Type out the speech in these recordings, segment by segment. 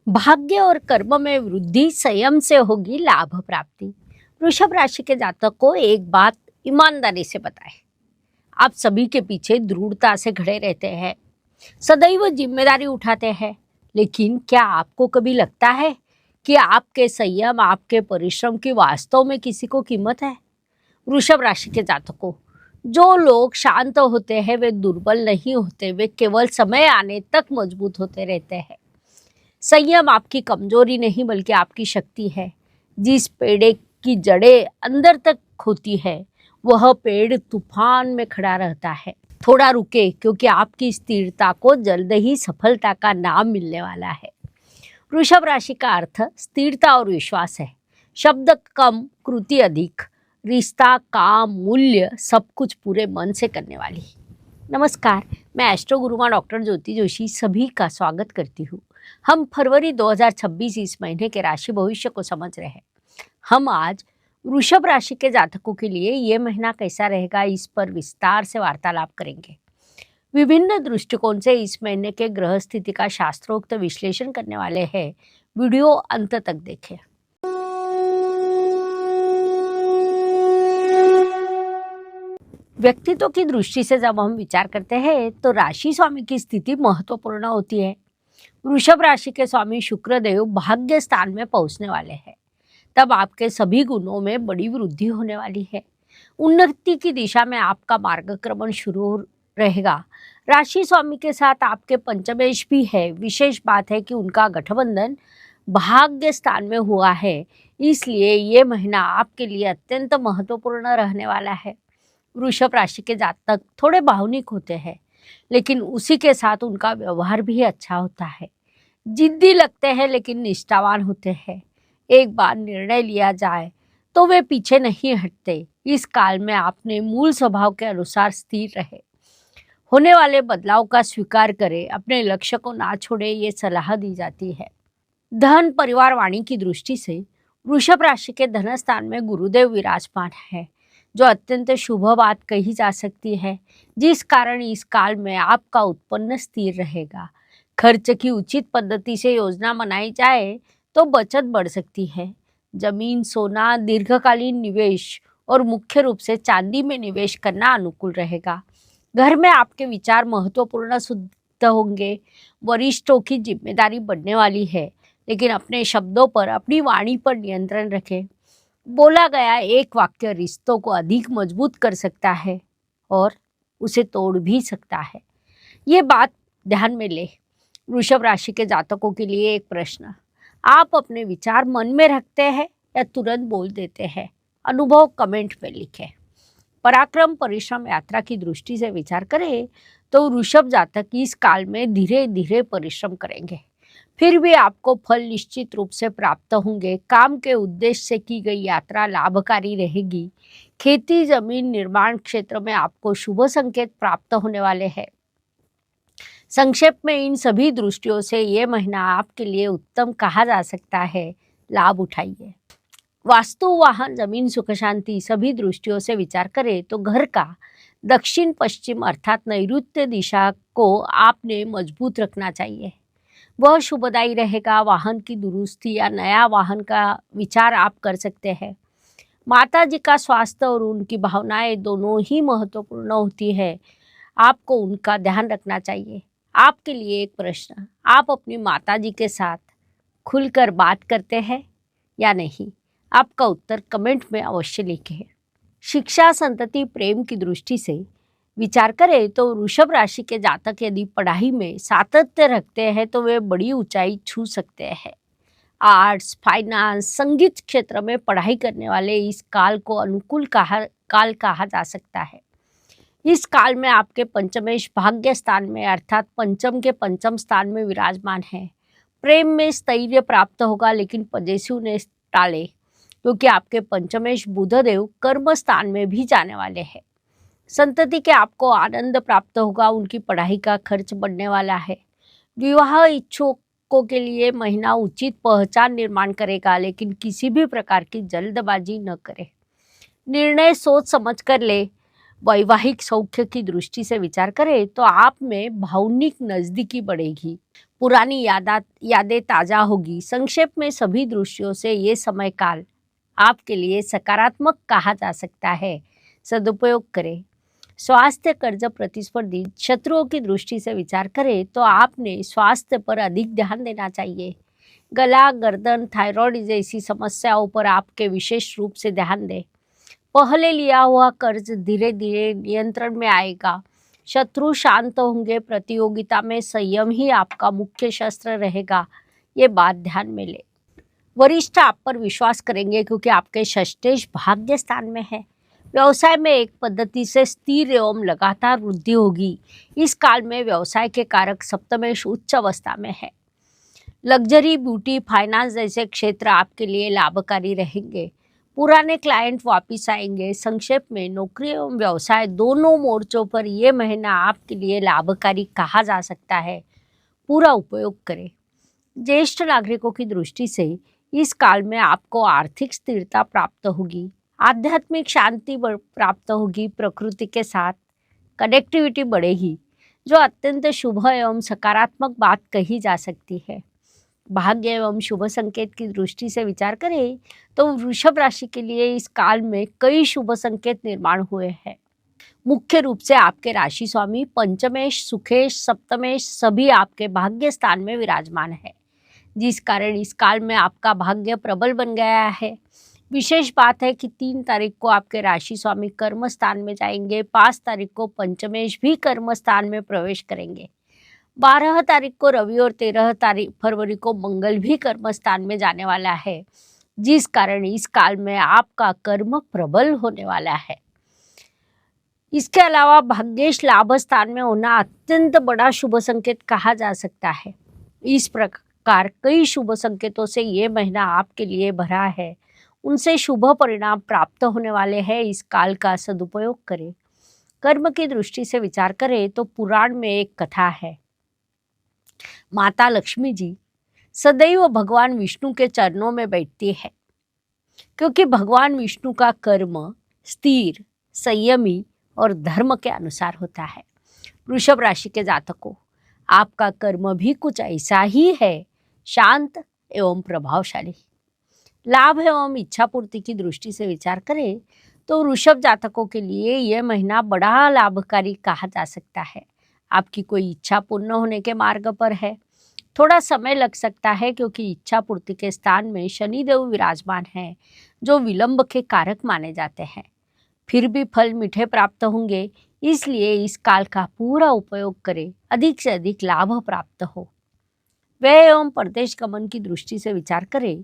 भाग्य और कर्म में वृद्धि, संयम से होगी लाभ प्राप्ति। वृषभ राशि के जातक को एक बात ईमानदारी से बताएं। आप सभी के पीछे दृढ़ता से खड़े रहते हैं, सदैव जिम्मेदारी उठाते हैं, लेकिन क्या आपको कभी लगता है कि आपके संयम, आपके परिश्रम की वास्तव में किसी को कीमत है? वृषभ राशि के जातकों, जो लोग शांत होते हैं वे दुर्बल नहीं होते, वे केवल समय आने तक मजबूत होते रहते हैं। संयम आपकी कमजोरी नहीं बल्कि आपकी शक्ति है। जिस पेड़ की जड़ें अंदर तक होती है वह पेड़ तूफान में खड़ा रहता है। थोड़ा रुके, क्योंकि आपकी स्थिरता को जल्द ही सफलता का नाम मिलने वाला है। वृषभ राशि का अर्थ स्थिरता और विश्वास है। शब्द कम, कृति अधिक, रिश्ता, काम, मूल्य सब कुछ पूरे मन से करने वाली। नमस्कार, मैं एस्ट्रो गुरुमा डॉक्टर ज्योति जोशी सभी का स्वागत करती हूँ। हम फरवरी 2026 इस महीने के राशि भविष्य को समझ रहे हैं। हम आज वृषभ राशि के जातकों के लिए ये महीना कैसा रहेगा, इस पर विस्तार से वार्तालाप करेंगे। विभिन्न दृष्टिकोण से इस महीने के ग्रह स्थिति का शास्त्रोक्त विश्लेषण करने वाले हैं। वीडियो अंत तक देखें। व्यक्तित्व की दृष्टि से जब हम विचार करते हैं तो राशि स्वामी की स्थिति महत्वपूर्ण होती है। वृषभ राशि के स्वामी शुक्रदेव भाग्य स्थान में पहुंचने वाले हैं। तब आपके सभी गुणों में बड़ी वृद्धि होने वाली है। उन्नति की दिशा में आपका मार्गक्रमण शुरू रहेगा। राशि स्वामी के साथ आपके पंचमेश भी है। विशेष बात है कि उनका गठबंधन भाग्य स्थान में हुआ है, इसलिए ये महीना आपके लिए अत्यंत महत्वपूर्ण रहने वाला है। वृषभ राशि के जातक थोड़े भावनिक होते हैं, लेकिन उसी के साथ उनका व्यवहार भी अच्छा होता है। जिद्दी लगते हैं लेकिन निष्ठावान होते हैं। एक बार निर्णय लिया जाए तो वे पीछे नहीं हटते। इस काल में अपने मूल स्वभाव के अनुसार स्थिर रहे। होने वाले बदलाव का स्वीकार करें, अपने लक्ष्य को ना छोड़े, ये सलाह दी जाती है। धन, परिवार, वाणी की दृष्टि से वृषभ राशि के धन स्थान में गुरुदेव विराजमान है, जो अत्यंत शुभ बात कही जा सकती है, जिस कारण इस काल में आपका उत्पन्न स्थिर रहेगा। खर्च की उचित पद्धति से योजना बनाई जाए तो बचत बढ़ सकती है। जमीन, सोना, दीर्घकालीन निवेश और मुख्य रूप से चांदी में निवेश करना अनुकूल रहेगा। घर में आपके विचार महत्वपूर्ण सिद्ध होंगे। वरिष्ठों की जिम्मेदारी बढ़ने वाली है, लेकिन अपने शब्दों पर, अपनी वाणी पर नियंत्रण रखें। बोला गया एक वाक्य रिश्तों को अधिक मजबूत कर सकता है और उसे तोड़ भी सकता है। ये बात ध्यान में ले। वृषभ राशि के जातकों के लिए एक प्रश्न, आप अपने विचार मन में रखते हैं या तुरंत बोल देते हैं? अनुभव कमेंट में लिखें। पराक्रम, परिश्रम, यात्रा की दृष्टि से विचार करें तो वृषभ जातक इस काल में धीरे धीरे परिश्रम करेंगे, फिर भी आपको फल निश्चित रूप से प्राप्त होंगे। काम के उद्देश्य से की गई यात्रा लाभकारी रहेगी। खेती, जमीन, निर्माण क्षेत्र में आपको शुभ संकेत प्राप्त होने वाले हैं। संक्षेप में इन सभी दृष्टियों से ये महीना आपके लिए उत्तम कहा जा सकता है। लाभ उठाइए। वास्तु, वाहन, जमीन, सुख शांति सभी दृष्टियों से विचार करें तो घर का दक्षिण पश्चिम अर्थात नैऋत्य दिशा को आपने मजबूत रखना चाहिए। वह शुभदायी रहेगा। वाहन की दुरुस्ती या नया वाहन का विचार आप कर सकते हैं। माता जी का स्वास्थ्य और उनकी भावनाएं दोनों ही महत्वपूर्ण होती है। आपको उनका ध्यान रखना चाहिए। आपके लिए एक प्रश्न, आप अपनी माता जी के साथ खुलकर बात करते हैं या नहीं? आपका उत्तर कमेंट में अवश्य लिखें। शिक्षा, संतति, प्रेम की दृष्टि से विचार करें तो वृषभ राशि के जातक यदि पढ़ाई में सातत्य रखते हैं तो वे बड़ी ऊंचाई छू सकते हैं। आर्ट्स, फाइनेंस, संगीत क्षेत्र में पढ़ाई करने वाले इस काल को अनुकूल काल कहा जा सकता है। इस काल में आपके पंचमेश भाग्य स्थान में अर्थात पंचम के पंचम स्थान में विराजमान है। प्रेम में स्थैर्य प्राप्त होगा, लेकिन पजेसिव ने टाले, क्योंकि आपके पंचमेश बुधदेव कर्म स्थान में भी जाने वाले हैं। संतति के आपको आनंद प्राप्त होगा। उनकी पढ़ाई का खर्च बढ़ने वाला है। विवाह इच्छुकों के लिए महीना उचित पहचान निर्माण करेगा, लेकिन किसी भी प्रकार की जल्दबाजी न करें। निर्णय सोच समझ कर ले। वैवाहिक सौख्य की दृष्टि से विचार करें तो आप में भावनिक नजदीकी बढ़ेगी। पुरानी यादें ताज़ा होगी। संक्षेप में सभी दृष्टियों से ये समय काल आपके लिए सकारात्मक कहा जा सकता है। सदुपयोग करें। स्वास्थ्य, कर्ज, प्रतिस्पर्धी शत्रुओं की दृष्टि से विचार करें तो आपने स्वास्थ्य पर अधिक ध्यान देना चाहिए। गला, गर्दन, थायराइड जैसी समस्याओं पर आपके विशेष रूप से ध्यान दें। पहले लिया हुआ कर्ज धीरे धीरे नियंत्रण में आएगा। शत्रु शांत होंगे। प्रतियोगिता में संयम ही आपका मुख्य शस्त्र रहेगा, ये बात ध्यान में ले। वरिष्ठ आप पर विश्वास करेंगे क्योंकि आपके षष्ठेश भाग्य स्थान में है। व्यवसाय में एक पद्धति से स्थिर एवं लगातार वृद्धि होगी। इस काल में व्यवसाय के कारक सप्तमेश उच्च अवस्था में है। लग्जरी, ब्यूटी, फाइनेंस जैसे क्षेत्र आपके लिए लाभकारी रहेंगे। पुराने क्लाइंट वापिस आएंगे। संक्षेप में नौकरी एवं व्यवसाय दोनों मोर्चों पर यह महीना आपके लिए लाभकारी कहा जा सकता है। पूरा उपयोग करें। ज्येष्ठ नागरिकों की दृष्टि से इस काल में आपको आर्थिक स्थिरता प्राप्त होगी। आध्यात्मिक शांति प्राप्त होगी। प्रकृति के साथ कनेक्टिविटी बढ़ेगी, जो अत्यंत शुभ एवं सकारात्मक बात कही जा सकती है। भाग्य एवं शुभ संकेत की दृष्टि से विचार करें तो वृषभ राशि के लिए इस काल में कई शुभ संकेत निर्माण हुए हैं। मुख्य रूप से आपके राशि स्वामी पंचमेश, सुखेश, सप्तमेश सभी आपके भाग्य स्थान में विराजमान है, जिस कारण इस काल में आपका भाग्य प्रबल बन गया है। विशेष बात है कि 3 तारीख को आपके राशि स्वामी कर्म स्थान में जाएंगे। 5 तारीख को पंचमेश भी कर्म स्थान में प्रवेश करेंगे। 12 तारीख को रवि और 13 फरवरी को मंगल भी कर्म स्थान में जाने वाला है, जिस कारण इस काल में आपका कर्म प्रबल होने वाला है। इसके अलावा भाग्येश लाभ स्थान में होना अत्यंत बड़ा शुभ संकेत कहा जा सकता है। इस प्रकार कई शुभ संकेतों से ये महीना आपके लिए भरा है। उनसे शुभ परिणाम प्राप्त होने वाले हैं। इस काल का सदुपयोग करें। कर्म की दृष्टि से विचार करें तो पुराण में एक कथा है। माता लक्ष्मी जी सदैव भगवान विष्णु के चरणों में बैठती है, क्योंकि भगवान विष्णु का कर्म स्थिर, संयमी और धर्म के अनुसार होता है। वृषभ राशि के जातकों, आपका कर्म भी कुछ ऐसा ही है, शांत एवं प्रभावशाली। लाभ एवं इच्छा पूर्ति की दृष्टि से विचार करें तो वृषभ जातकों के लिए यह महीना बड़ा लाभकारी कहा जा सकता है। आपकी कोई इच्छा पूर्ण होने के मार्ग पर है। थोड़ा समय लग सकता है क्योंकि इच्छा पूर्ति के स्थान में शनिदेव विराजमान हैं, जो विलंब के कारक माने जाते हैं। फिर भी फल मीठे प्राप्त होंगे, इसलिए इस काल का पूरा उपयोग करें, अधिक से अधिक लाभ प्राप्त हो। व्यय एवं परदेश गमन की दृष्टि से विचार करें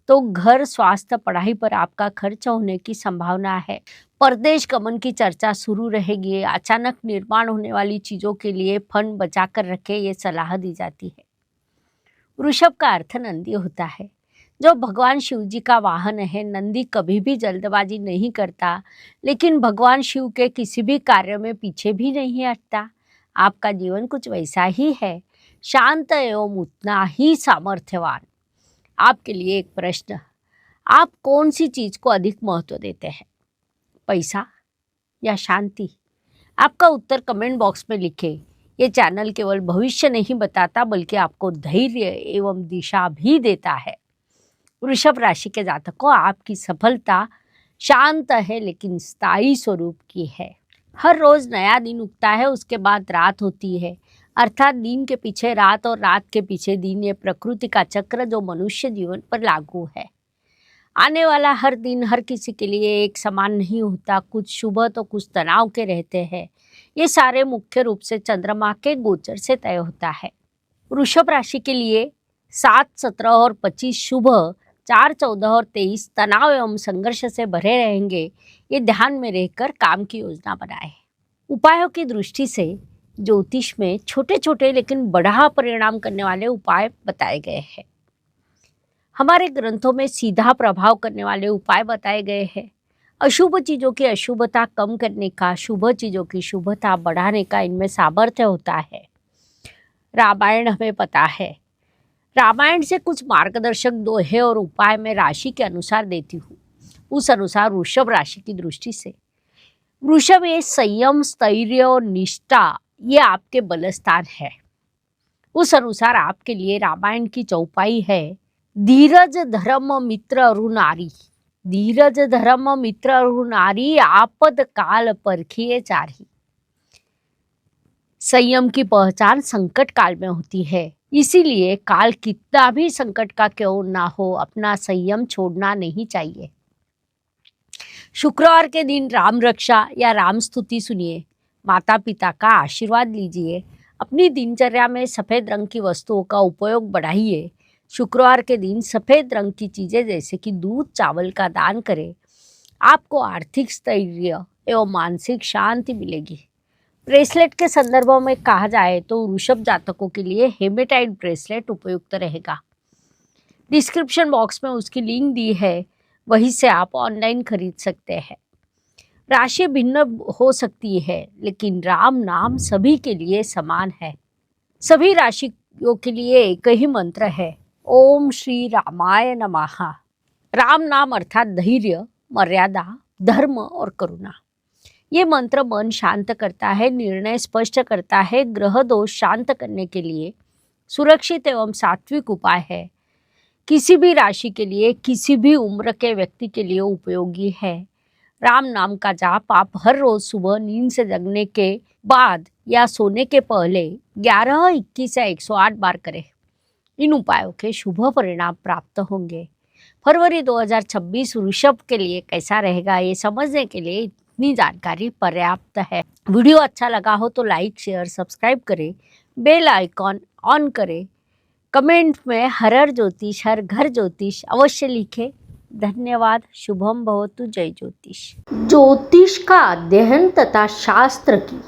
तो घर, स्वास्थ्य, पढ़ाई पर आपका खर्च होने की संभावना है। परदेश गमन की चर्चा शुरू रहेगी। अचानक निर्माण होने वाली चीज़ों के लिए फंड बचाकर रखें, ये सलाह दी जाती है। वृषभ का अर्थ नंदी होता है, जो भगवान शिव जी का वाहन है। नंदी कभी भी जल्दबाजी नहीं करता, लेकिन भगवान शिव के किसी भी कार्य में पीछे भी नहीं हटता। आपका जीवन कुछ वैसा ही है, शांत एवं उतना ही सामर्थ्यवान। आपके लिए एक प्रश्न, आप कौन सी चीज़ को अधिक महत्व देते हैं, पैसा या शांति? आपका उत्तर कमेंट बॉक्स में लिखें। ये चैनल केवल भविष्य नहीं बताता, बल्कि आपको धैर्य एवं दिशा भी देता है। वृषभ राशि के जातकों, आपकी सफलता शांत है लेकिन स्थायी स्वरूप की है। हर रोज नया दिन उगता है, उसके बाद रात होती है, अर्थात दिन के पीछे रात और रात के पीछे दिन। ये प्रकृति का चक्र जो मनुष्य जीवन पर लागू है। आने वाला हर दिन हर किसी के लिए एक समान नहीं होता। कुछ शुभ तो कुछ तनाव के रहते हैं। ये सारे मुख्य रूप से चंद्रमा के गोचर से तय होता है। वृषभ राशि के लिए 7, 17 और 25 शुभ, 4, 14 और 23 तनाव एवं संघर्ष से भरे रहेंगे। ये ध्यान में रहकर काम की योजना बनाएं। उपायों की दृष्टि से ज्योतिष में छोटे छोटे लेकिन बड़ा परिणाम करने वाले उपाय बताए गए हैं। हमारे ग्रंथों में सीधा प्रभाव करने वाले उपाय बताए गए हैं। अशुभ चीज़ों की अशुभता कम करने का, शुभ चीज़ों की शुभता बढ़ाने का इनमें सामर्थ्य होता है। रामायण हमें पता है। रामायण से कुछ मार्गदर्शक दोहे और उपाय मैं राशि के अनुसार देती हूँ। उस अनुसार वृषभ राशि की दृष्टि से वृषभ ये संयम, स्थैर्य और निष्ठा ये आपके बलस्थान है। उस अनुसार आपके लिए रामायण की चौपाई है, धीरज धर्म मित्र अरु नारी, धीरज धर्म मित्र अरु नारी, आपद काल परखिए चारी। संयम की पहचान संकट काल में होती है, इसीलिए काल कितना भी संकट का क्यों ना हो, अपना संयम छोड़ना नहीं चाहिए। शुक्रवार के दिन राम रक्षा या राम स्तुति सुनिए, माता पिता का आशीर्वाद लीजिए, अपनी दिनचर्या में सफ़ेद रंग की वस्तुओं का उपयोग बढ़ाइए। शुक्रवार के दिन सफ़ेद रंग की चीज़ें जैसे कि दूध चावल का दान करें, आपको आर्थिक स्थैर्य एवं मानसिक शांति मिलेगी। ब्रेसलेट के संदर्भों में कहा जाए तो वृषभ जातकों के लिए हेमेटाइट ब्रेसलेट उपयुक्त रहेगा। डिस्क्रिप्शन बॉक्स में उसकी लिंक दी है, वहीं से आप ऑनलाइन खरीद सकते हैं। राशि भिन्न हो सकती है, लेकिन राम नाम सभी के लिए समान है। सभी राशियों के लिए एक ही मंत्र है, ओम श्री रामाय नमः। राम नाम अर्थात धैर्य, मर्यादा, धर्म और करुणा। ये मंत्र मन शांत करता है, निर्णय स्पष्ट करता है, ग्रह दोष शांत करने के लिए सुरक्षित एवं सात्विक उपाय है। किसी भी राशि के लिए, किसी भी उम्र के व्यक्ति के लिए उपयोगी है। राम नाम का जाप आप हर रोज सुबह नींद से जगने के बाद या सोने के पहले 11, 21 या 108 बार करें। इन उपायों के शुभ परिणाम प्राप्त होंगे। फरवरी 2026 वृषभ के लिए कैसा रहेगा, ये समझने के लिए इतनी जानकारी पर्याप्त है। वीडियो अच्छा लगा हो तो लाइक, शेयर, सब्सक्राइब करें, बेल आइकॉन ऑन करें, कमेंट में हर हर ज्योतिष, हर घर ज्योतिष अवश्य लिखें। धन्यवाद। शुभम भवतु। जय ज्योतिष। ज्योतिष का अध्ययन तथा शास्त्र की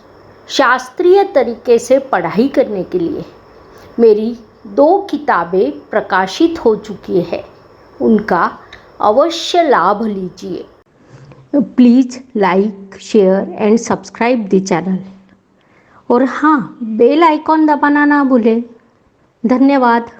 शास्त्रीय तरीके से पढ़ाई करने के लिए मेरी 2 किताबें प्रकाशित हो चुकी है, उनका अवश्य लाभ लीजिए। Please like, share and subscribe the channel, और हाँ, बेल आइकॉन दबाना ना भूलें। धन्यवाद।